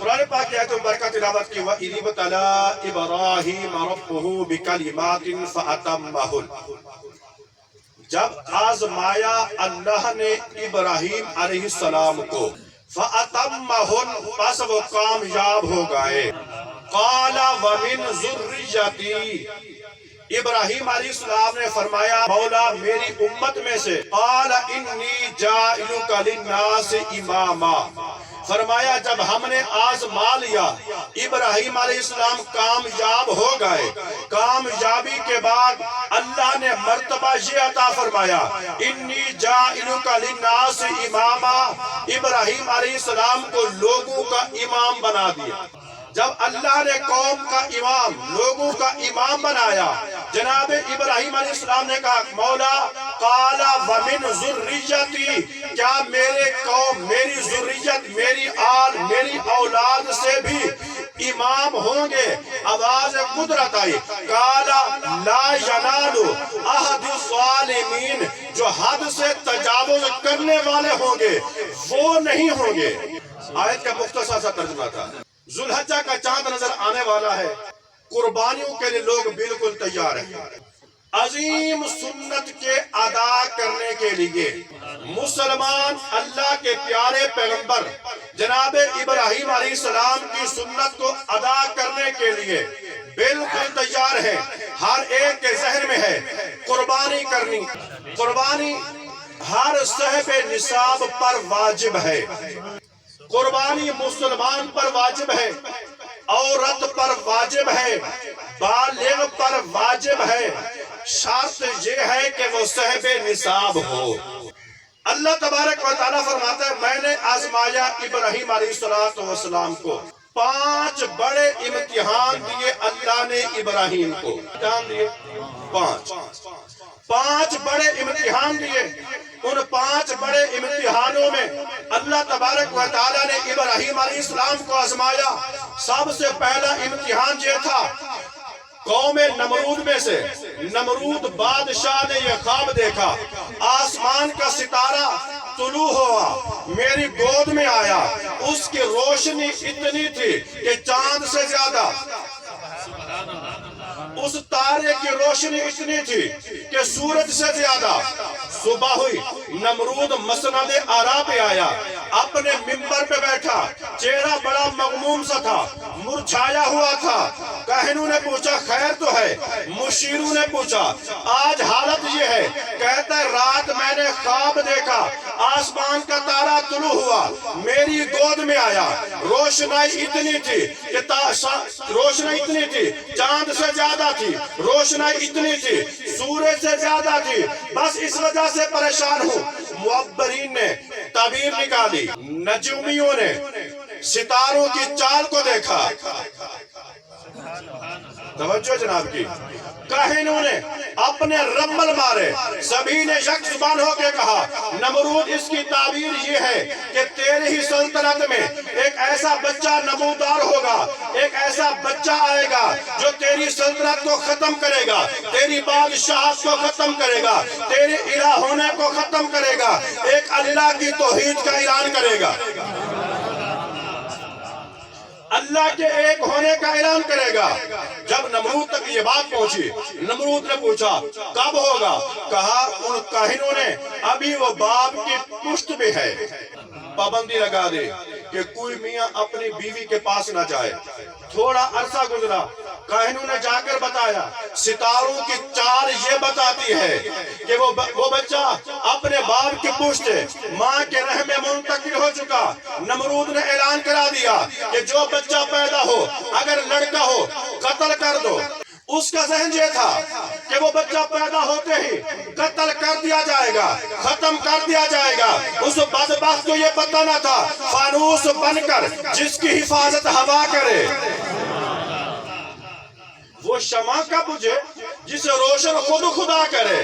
قرآن پاک کی آیت مبارکہ تلاوت کی وَإِذِ ابْتَلَىٰ إِبْرَاهِيمَ رَبُّهُ بِكَلِمَاتٍ فَأَتَمَّهُنَّ، جب آزمایا اللہ نے ابراہیم علیہ السلام کو، فَأَتَمَّهُنَّ، پس وہ کامیاب ہو گئے۔ قَالَ وَمِنْ ذُرِّيَّتِي، ابراہیم علیہ السلام نے فرمایا مولا میری امت میں سے، قَالَ إِنِّي جَاعِلُكَ لِلنَّاسِ إِمَامًا، فرمایا جب ہم نے آزما لیا، ابراہیم علیہ السلام کامیاب ہو گئے، کامیابی کے بعد اللہ نے مرتبہ یہ عطا فرمایا انی جاعلک للناس اماما، ابراہیم علیہ السلام کو لوگوں کا امام بنا دیا۔ جب اللہ نے قوم کا امام، لوگوں کا امام بنایا، جناب ابراہیم علیہ السلام نے کہا مولا قال ومن ذریتی، کیا میرے قوم، میری ذریت، میری آل، میری اولاد سے بھی امام ہوں گے؟ آواز قدرت آئی، قال لا ینال احد الظالمین، جو حد سے تجاوز کرنے والے ہوں گے وہ نہیں ہوں گے۔ آیت کا مختصر سا ترجمہ تھا۔ ذوالحجہ کا چاند نظر آنے والا ہے، قربانیوں کے لیے لوگ بالکل تیار ہیں۔ عظیم سنت کے ادا کرنے کے لیے مسلمان اللہ کے پیارے پیغمبر جناب ابراہیم علیہ السلام کی سنت کو ادا کرنے کے لیے بالکل تیار ہیں۔ ہر ایک کے ذہن میں ہے قربانی کرنی، قربانی ہر صاحب نصاب پر واجب ہے، قربانی مسلمان پر واجب ہے، عورت پر واجب ہے، بالغ پر واجب ہے، شرط یہ ہے کہ وہ صاحب نصاب ہو۔ اللہ تبارک و تعالیٰ فرماتا ہے میں نے آزمایا ابراہیم علیہ السلام کو، 5 بڑے امتحان دیے اللہ نے ابراہیم کو، امتحان دیے 5 بڑے امتحان دیے۔ ان 5 بڑے امتحانوں میں اللہ تبارک و تعالیٰ نے ابراہیم علیہ السلام کو آزمایا۔ سب سے پہلا امتحان یہ تھا، قوم نمرود میں سے نمرود بادشاہ نے یہ خواب دیکھا، آسمان کا ستارہ طلوع ہوا، میری گود میں آیا، اس کی روشنی اتنی تھی کہ چاند سے زیادہ، اس تارے کی روشنی اتنی تھی کہ سورج سے زیادہ۔ صبح ہوئی، نمرود مسند آرا پہ آیا، اپنے ممبر پہ بیٹھا، چہرہ بڑا مغموم سا تھا، مرجھایا ہوا تھا۔ کاہنوں نے پوچھا خیر تو ہے؟ مشیروں نے پوچھا آج حالت یہ ہے؟ کہتا ہے رات میں نے خواب دیکھا، آسمان کا تارا طلوع ہوا، میری گود میں آیا، روشنائی اتنی تھی کہ روشنائی اتنی تھی، چاند سے زیادہ تھی، روشنائی اتنی تھی، سورج سے زیادہ تھی، بس اس وجہ سے پریشان ہوں۔ معبرین نے تعبیر نکالی، نجومیوں نے ستاروں کی چال کو دیکھا، توجہ جناب کی، کاہنوں نے اپنے رمل مارے، سبھی نے یک زبان ہو کے کہا نمرود اس کی تعبیر یہ ہے کہ تیری ہی سلطنت میں ایک ایسا بچہ نمودار ہوگا، ایک ایسا بچہ آئے گا جو تیری سلطنت کو ختم کرے گا، تیری بادشاہت کو ختم کرے گا، تیری الہ ہونے کو ختم کرے گا، ایک اللہ کی توحید کا اعلان کرے گا، اللہ کے ایک ہونے کا اعلان کرے گا۔ جب نمرود تک یہ بات پہنچی، نمرود نے پوچھا کب ہوگا؟ کہا ان کاہنوں نے ابھی وہ باپ کی پشت میں ہے، پابندی لگا دے کہ کوئی میاں اپنی بیوی کے پاس نہ جائے۔ تھوڑا عرصہ گزرا، کاہنوں نے جا کر بتایا ستاروں کی چال یہ بتاتی ہے کہ وہ بچہ اپنے باپ کی پشت ماں کے رحم میں منتقل ہو چکا۔ نمرود نے اعلان کرا دیا کہ جو بچہ پیدا ہو اگر لڑکا ہو قتل کر دو۔ اس کا ذہن یہ تھا کہ وہ بچہ پیدا ہوتے ہی قتل کر دیا جائے گا، ختم کر دیا جائے گا۔ اس بدبخت کو یہ پتہ نہ تھا فانوس بن کر جس کی حفاظت ہوا کرے وہ شمع کا بجھے جسے روشن خود خدا کرے۔